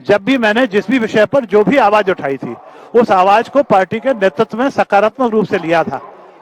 जब भी मैंने जिस भी विषय पर जो भी आवाज उठाई थी, उस आवाज को पार्टी के नेतृत्व में सकारात्मक रूप से लिया था।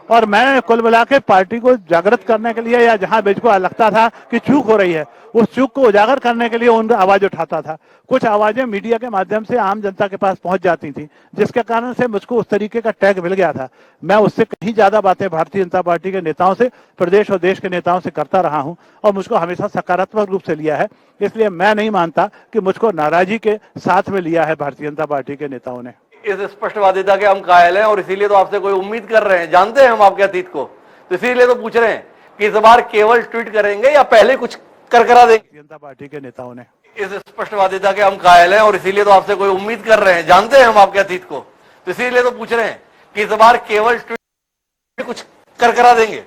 और मैं कुल मिला के पार्टी को जागृत करने के लिए, या जहां मुझको लगता था कि चूक हो रही है, उस चूक को उजागर करने के लिए उन आवाज उठाता था। कुछ आवाजें मीडिया के माध्यम से आम जनता के पास पहुंच जाती थी, जिसके कारण से मुझको उस तरीके का टैग मिल गया था। मैं उससे कहीं ज्यादा बातें भारतीय जनता पार्टी के नेताओं से, प्रदेश और देश के नेताओं से करता रहा हूं, और मुझको हमेशा सकारात्मक रूप से लिया है। इसलिए मैं नहीं मानता कि मुझको नाराजगी के साथ में लिया है भारतीय जनता पार्टी के नेताओं ने। इस स्पष्टवादिता के हम कायल हैं और इसीलिए तो आपसे कोई उम्मीद कर रहे हैं, जानते हैं हम आपके अतीत को, तो इसीलिए तो पूछ रहे हैं कि इस बार केवल ट्वीट करेंगे या पहले कुछ कर करा देंगे। जनता पार्टी के नेताओं ने इस स्पष्टवादिता के हम कायल हैं और इसीलिए तो आपसे कोई उम्मीद कर रहे हैं, जानते हैं हम आपके अतीत को, तो इसीलिए तो पूछ रहे हैं कि इस बार केवल ट्वीट कुछ कर करा देंगे।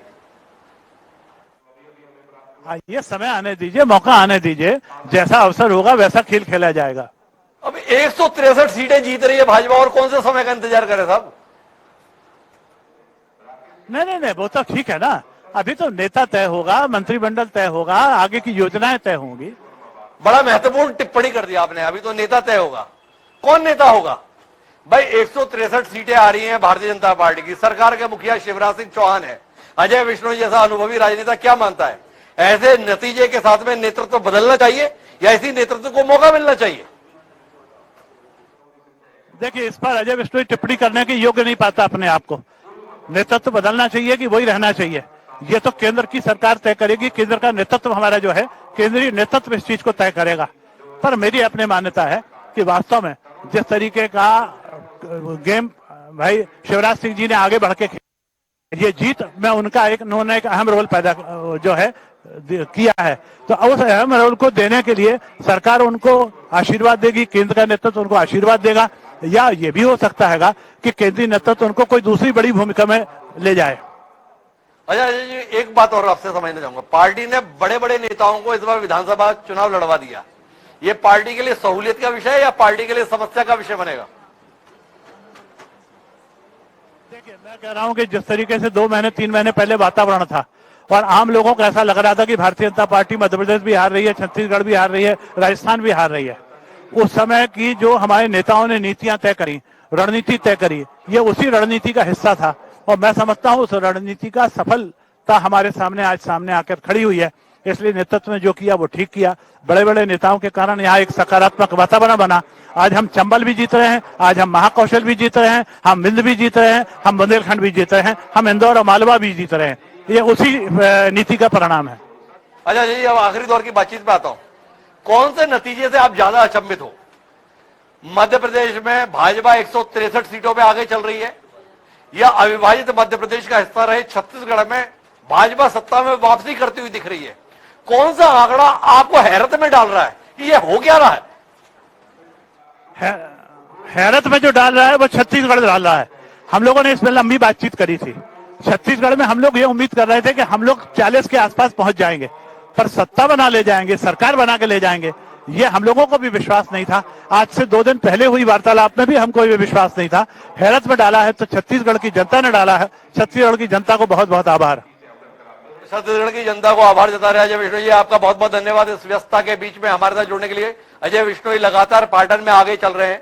ये समय आने दीजिए, मौका आने दीजिए, जैसा अवसर होगा वैसा खेल खेला जाएगा। अब 163 सीटें जीत रही है भाजपा, और कौन से समय का इंतजार करे साहब? नहीं, वो तो ठीक है ना। अभी तो नेता तय होगा, मंत्रिमंडल तय होगा, आगे की योजनाएं तय होंगी। बड़ा महत्वपूर्ण टिप्पणी कर दिया आपने, अभी तो नेता तय होगा। कौन नेता होगा भाई? 163 सीटें आ रही हैं भारतीय जनता पार्टी की, सरकार के मुखिया शिवराज सिंह चौहान है। अजय विश्नोई जैसा अनुभवी राजनेता क्या मानता है, ऐसे नतीजे के साथ में नेतृत्व बदलना चाहिए या इसी नेतृत्व को मौका मिलना चाहिए? देखिए, इस पर अजय विश्नोई टिप्पणी करने के योग्य नहीं पाता अपने आप को। नेतृत्व बदलना चाहिए कि वही रहना चाहिए, ये तो केंद्र की सरकार तय करेगी। केंद्र का नेतृत्व हमारा जो है, केंद्रीय नेतृत्व इस चीज को तय करेगा। पर मेरी अपनी मान्यता है कि वास्तव में जिस तरीके का गेम भाई शिवराज सिंह जी ने आगे बढ़ के, ये जीत में उनका उन्होंने एक अहम रोल पैदा जो है किया है। तो उस अहम रोल को देने के लिए सरकार उनको आशीर्वाद देगी, केंद्र का नेतृत्व उनको आशीर्वाद देगा, या ये भी हो सकता है कि केंद्रीय नेतृत्व उनको कोई दूसरी बड़ी भूमिका में ले जाए। अच्छा जी, एक बात और आपसे समझना चाहूंगा, पार्टी ने बड़े बड़े नेताओं को इस बार विधानसभा चुनाव लड़वा दिया, ये पार्टी के लिए सहूलियत का विषय है या पार्टी के लिए समस्या का विषय बनेगा? देखिए, मैं कह रहा हूं कि जिस तरीके से 2 महीने 3 महीने पहले वातावरण था और आम लोगों को ऐसा लग रहा था कि भारतीय जनता पार्टी मध्य प्रदेश भी हार रही है, छत्तीसगढ़ भी हार रही है, राजस्थान भी हार रही है, उस समय की जो हमारे नेताओं ने नीतियां तय करी, रणनीति तय करी, ये उसी रणनीति का हिस्सा था। और मैं समझता हूं उस रणनीति का सफलता हमारे सामने आज सामने आकर खड़ी हुई है। इसलिए नेतृत्व ने जो किया वो ठीक किया। बड़े बड़े नेताओं के कारण यहाँ एक सकारात्मक वातावरण बना। आज हम चंबल भी जीत रहे हैं, आज हम महाकौशल भी जीत रहे हैं, हम विंध्य भी जीत रहे हैं, हम बुंदेलखंड भी जीत रहे हैं, हम इंदौर और मालवा भी जीत रहे हैं। ये उसी नीति का परिणाम है। अच्छा जी, अब आखिरी दौर की बातचीत पे आता हूं, कौन से नतीजे से आप ज्यादा अचंभित हो? मध्य प्रदेश में भाजपा 163 सीटों पे आगे चल रही है, या अविभाजित मध्य प्रदेश का हिस्सा रहे छत्तीसगढ़ में भाजपा सत्ता में वापसी करती हुई दिख रही है? कौन सा आंकड़ा आपको हैरत में डाल रहा है कि ये हो क्या रहा है? हैरत में जो डाल रहा है वो छत्तीसगढ़ डाल रहा है। हम लोगों ने इसमें लंबी बातचीत करी थी। छत्तीसगढ़ में हम लोग ये उम्मीद कर रहे थे कि हम लोग 40 के आसपास पहुंच जाएंगे, पर सत्ता बना ले जाएंगे, सरकार बना के ले जाएंगे, ये हम लोगों को भी विश्वास नहीं था। आज से 2 दिन पहले हुई वार्तालाप में भी हमको ये विश्वास नहीं था। हैरत में डाला है तो छत्तीसगढ़ की जनता ने डाला है। छत्तीसगढ़ की जनता को बहुत बहुत आभार। छत्तीसगढ़ की जनता को आभार जता रहे अजय विश्नोई जी, आपका बहुत बहुत धन्यवाद इस व्यस्तता के बीच में हमारे साथ जुड़ने के लिए। अजय विश्नोई लगातार पाटन में आगे चल रहे हैं